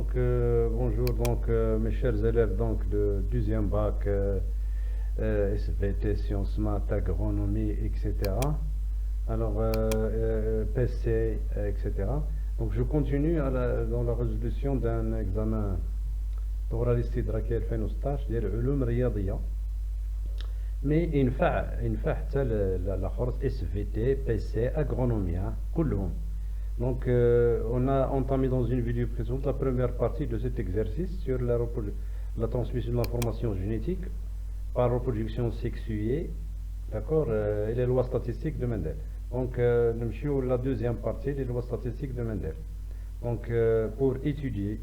Bonjour mes chers élèves de deuxième bac SVT, sciences maths, agronomie, etc. PC, etc. Donc je continue dans la résolution d'un examen d'oralité إدراكية 2016 ديال علوم رياضية. Mais ينفع حتى الآخر SVT, PC, agronomie كلهم. Donc, on a entamé dans une vidéo précédente la première partie de cet exercice sur la transmission de l'information génétique par reproduction sexuée, d'accord, et les lois statistiques de Mendel. Donc, nous la deuxième partie des lois statistiques de Mendel. Donc, pour étudier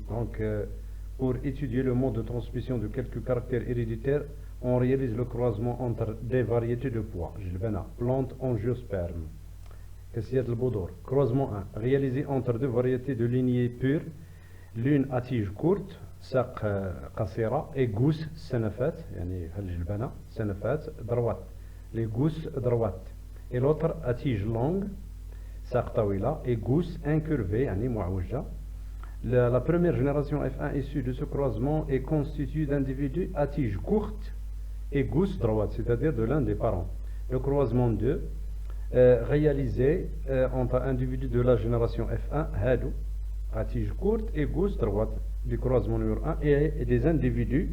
le mode de transmission de quelques caractères héréditaires, on réalise le croisement entre des variétés de pois, plantes angiospermes. Croisement 1, réalisé entre deux variétés de lignées pures, l'une à tige courte, ساق قصيرة, et gousses سنفات, يعني الجلبانة سنفات droite, les gousses droites, et l'autre à tige longue, ساق طويلة, et gousses incurvées, يعني معوجة. La première génération F1 issue de ce croisement est constituée d'individus à tige courte et gousses droites, c'est-à-dire de l'un des parents. Le croisement 2 réalisé entre individus de la génération F1, هادو à tige courte et gousse droite du croisement numéro 1, et des individus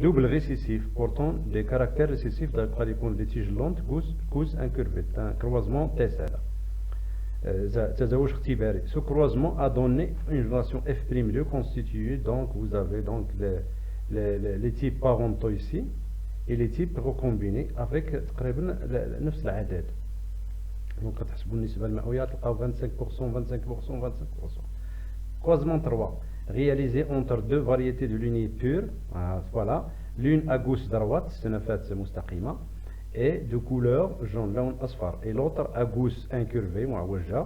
double récessifs portant des caractères récessifs des tiges lentes, gousses incurvées. Un croisement test. Ce croisement a donné une génération F'2 constituée, donc vous avez donc les types parentaux ici et les types recombinés avec تقريبا نفس العدد. Donc, تحسبوا النسبة المئوية تلقاو 25%. Croisement 3, réalisé entre deux variétés de lignées pures, voilà, l'une à gousse droite, سنفات مستقيمة, et de couleur jaune, لون أصفر, et l'autre à gousse incurvée, معوجة,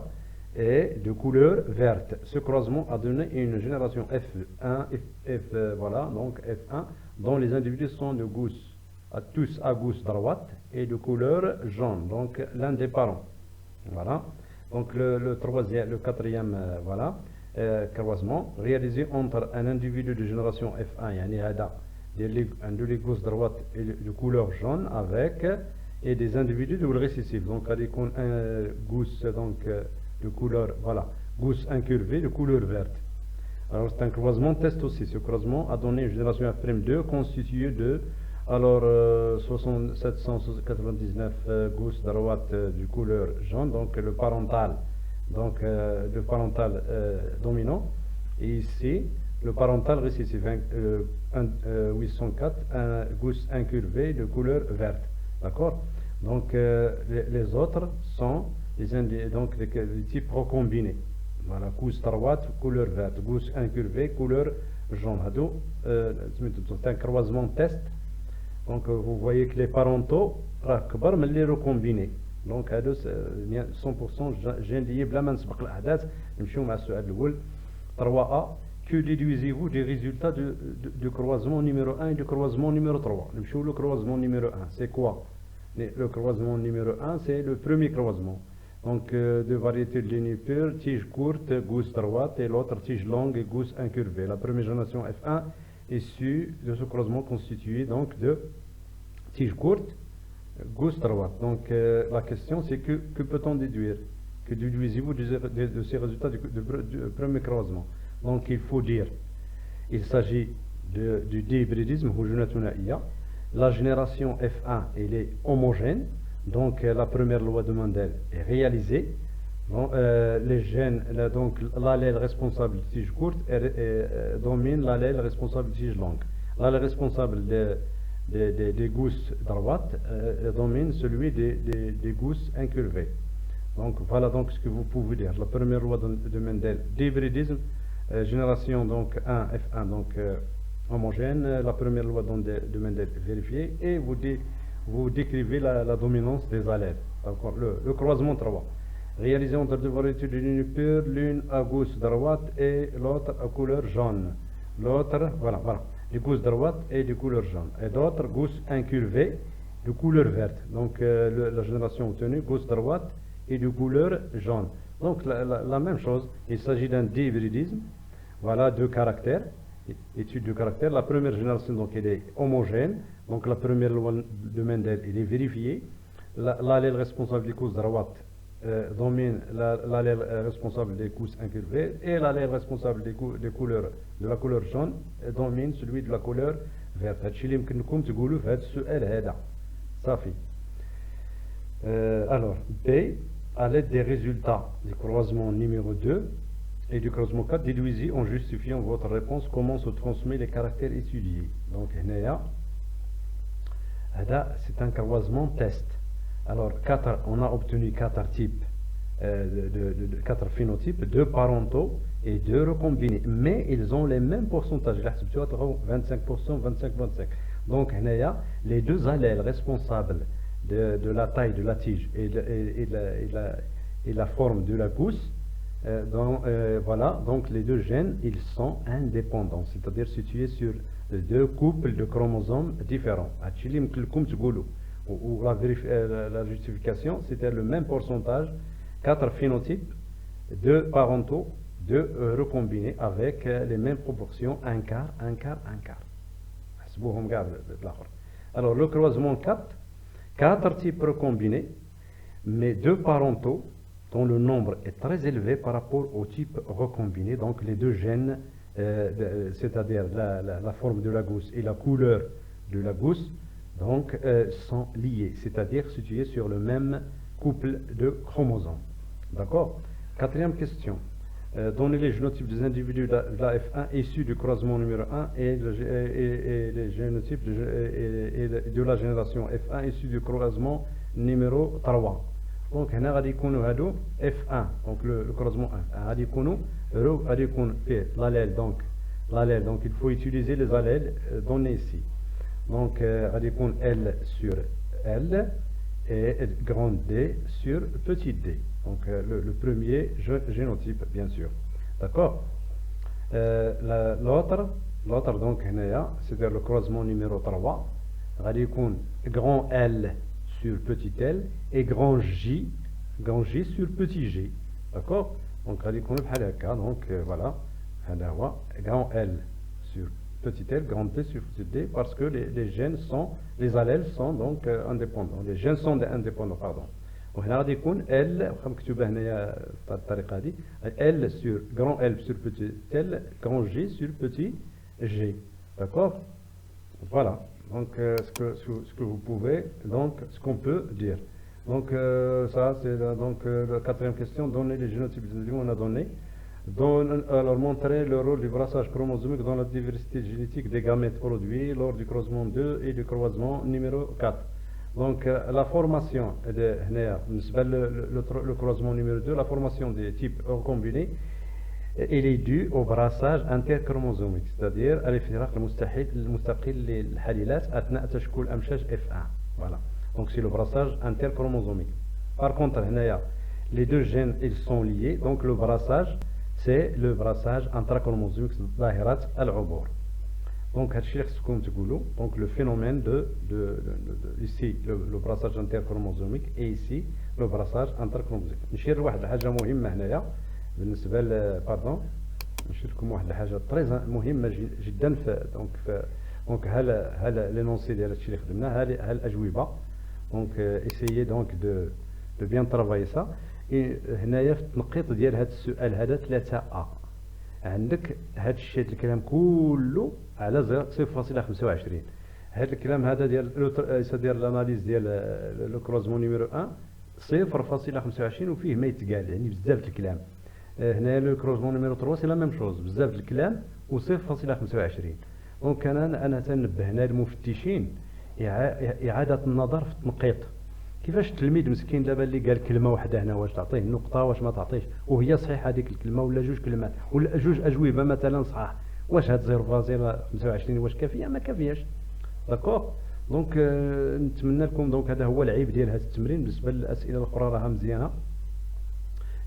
et de couleur verte. Ce croisement a donné une génération voilà, donc F1, dont les individus sont de gousse, tous à gousse droite et de couleur jaune, donc l'un des parents. Voilà, donc le quatrième, voilà, croisement réalisé entre un individu de génération F1, yani hada, de gousse droite et de couleur jaune avec, et des individus de récessifs, donc avec un gousse donc de couleur, voilà, gousse incurvée de couleur verte. Alors c'est un croisement test aussi. Ce croisement a donné une génération F'2 constituée de 799 gousses droites de couleur jaune, donc le parental, dominant, et ici le parental récessif 804, un gousse incurvée de couleur verte, d'accord. Donc les autres sont les types recombinés, voilà, gousse droite couleur verte, gousse incurvée couleur jaune. C'est un croisement test. Donc vous voyez que les parentaux كبر من les recombinés. Donc هادو 100% gènes liés بلا ما نسبق الأحداث. نمشيو مع السؤال الأول 3A. Que déduisez-vous des résultats du croisement numéro 1 et du croisement numéro 3? نمشيو le croisement numéro 1. C'est quoi? Le croisement numéro 1, c'est le premier croisement. Donc deux variétés de lignées pures, tige courte, gousse droite, et l'autre tige longue et gousse incurvée. La première génération F1 issue de ce croisement constitué donc de tige courte, gousse droite. Donc la question c'est que peut-on déduire? Que déduisez-vous de ces résultats du premier croisement? Donc il faut dire, il s'agit du dihybridisme. La génération F1 elle est homogène, donc la première loi de Mendel est réalisée. Bon, les gènes, donc l'allèle responsable de tige courte domine l'allèle responsable de tige longue. L'allèle responsable des gousses droites domine celui des gousses incurvées. Donc voilà donc ce que vous pouvez dire. La première loi de Mendel, d'hybridisme, génération donc 1 F1 donc homogène. La première loi de Mendel vérifiée, et vous décrivez la dominance des allèles. D'accord. Le croisement 3. Réalisé entre deux variétés de lignes pures, l'une à gousse droite et l'autre à couleur jaune. L'autre, voilà, les gousses droites et de couleur jaune. Et d'autres gousses incurvées de couleur verte. Donc la génération obtenue, gousse droite et de couleur jaune. Donc la même chose, il s'agit d'un dihybridisme voilà, deux caractères, étude de caractère. La première génération, donc, elle est homogène. Donc, la première loi de Mendel, elle est vérifiée. L'allèle responsable des causes droites domine l'allèle responsable des cousses incurvées, et l'allèle responsable des couleurs, de la couleur jaune domine celui de la couleur verte. هادشي اللي يمكن لكم تقولوا في هذا السؤال هذا. صافي. Alors, B, à l'aide des résultats du croisement numéro 2 et du croisement 4, déduisez en justifiant votre réponse comment se transmet les caractères étudiés. Donc, c'est un croisement test. Alors, on a obtenu 4 types, 4 phénotypes, 2 parentaux et 2 recombinés. Mais ils ont les mêmes pourcentages. 25%, 25-25. Donc, les deux allèles responsables de la taille de la tige et la forme de la gousse, voilà, donc les deux gènes, ils sont indépendants, c'est-à-dire situés sur deux couples de chromosomes différents. Ou la justification, c'était le même pourcentage, 4 phénotypes, 2 parentaux, 2 recombinés avec les mêmes proportions, un quart, un quart, un quart. Alors le croisement 4 types recombinés, mais 2 parentaux dont le nombre est très élevé par rapport au type recombiné. Donc les deux gènes, c'est-à-dire la forme de la gousse et la couleur de la gousse, donc sont liés, c'est-à-dire situés sur le même couple de chromosomes. D'accord? Quatrième question. Donnez les génotypes des individus de la F1 issus du croisement numéro 1 et les génotypes de la génération F1 issus du croisement numéro 3. Donc, هنا غادي يكونوا هادو F1, donc le croisement 1. غادي يكون فيه l'allèle, donc il faut utiliser les allèles donnés ici. Donc, غادي يكون L sur L et grand D sur petit d. Donc le premier génotype, bien sûr. D'accord. L'autre donc c'est-à-dire le croisement numéro 3, غادي يكون grand L sur petit l et grand J sur petit g. D'accord. Donc غادي يكون بحال هكا. Donc voilà, هذا هو grand L sur petit l, grand D sur petit d, parce que les allèles sont donc indépendants, les gènes sont indépendants, pardon. وهنا غادي يكون L مكتوبة هنايا بالطريقة هذه L sur grand L sur petit L, grand G sur petit G. D'accord. Voilà. Donc ce que vous pouvez, donc ce qu'on peut dire. Donc ça c'est donc la quatrième question. Donner les génotypes des individus, on a donné. Alors montrer le rôle du brassage chromosomique dans la diversité génétique des gamètes produits lors du croisement 2 et du croisement numéro 4. Donc la formation le croisement numéro 2, la formation des types recombinés, elle est due au brassage interchromosomique, c'est-à-dire الافتراق المستقل للحليلات أثناء تشكل أمشاج F1. Voilà. Donc c'est le brassage interchromosomique. Par contre les deux gènes ils sont liés, donc le brassage c'est le brassage intrachromosomique ظاهرة العبور. Donc donc le phénomène ici le brassage interchromosomique et ici le brassage interchromosomique. نشير لواحد الحاجة مهمة هنايا بالنسبة pardon نشير لكم واحد الحاجة très مهمة جدا donc هل l'énoncé ديال هادشي اللي خدمناه هل الأجوبة. donc essayez donc de bien travailler ça. هنايا في التنقيط ديال هذا السؤال هذا 3A عندك هذا الشيء الكلام كله على 0.25. هذا الكلام هذا ديال الاناليز ديال لو كروزمون نيميرو 1 0.25 وفيه ما يتقال يعني بزاف الكلام. هنا لو كروزمون نيميرو 3 سي لا ميم شوز بزاف الكلام و 0.25. دونك انا تنبه هنا المفتشين اعاده النظر في التنقيط. كيفاش التلميذ مسكين دابا اللي قال كلمه واحده هنا واش تعطيه النقطه واش ما تعطيش وهي صحيحه هذيك الكلمه ولا جوج كلمات ولا جوج اجوبه مثلا صحاح، واش هاد 0.25 واش كافيه ما كافياش. داكوغ. دونك نتمنى لكم دونك هذا هو العيب ديال هذا التمرين. بالنسبه للاسئله الاخرى راها مزيانه.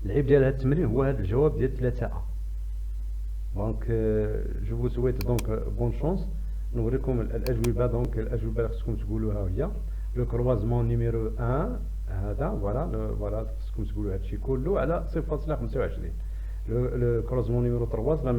العيب ديال هذا التمرين هو هذا الجواب ديال 3A. دونك جو فو سويت دونك بون شونس. نوريكم الاجوبه. دونك الاجوبه اللي خصكم تقولوها هي لو كروازمون نيميرو 1 هذا فوالا خصكم تقولوا هادشي كله على 0.25. لو كروازمون نيميرو 3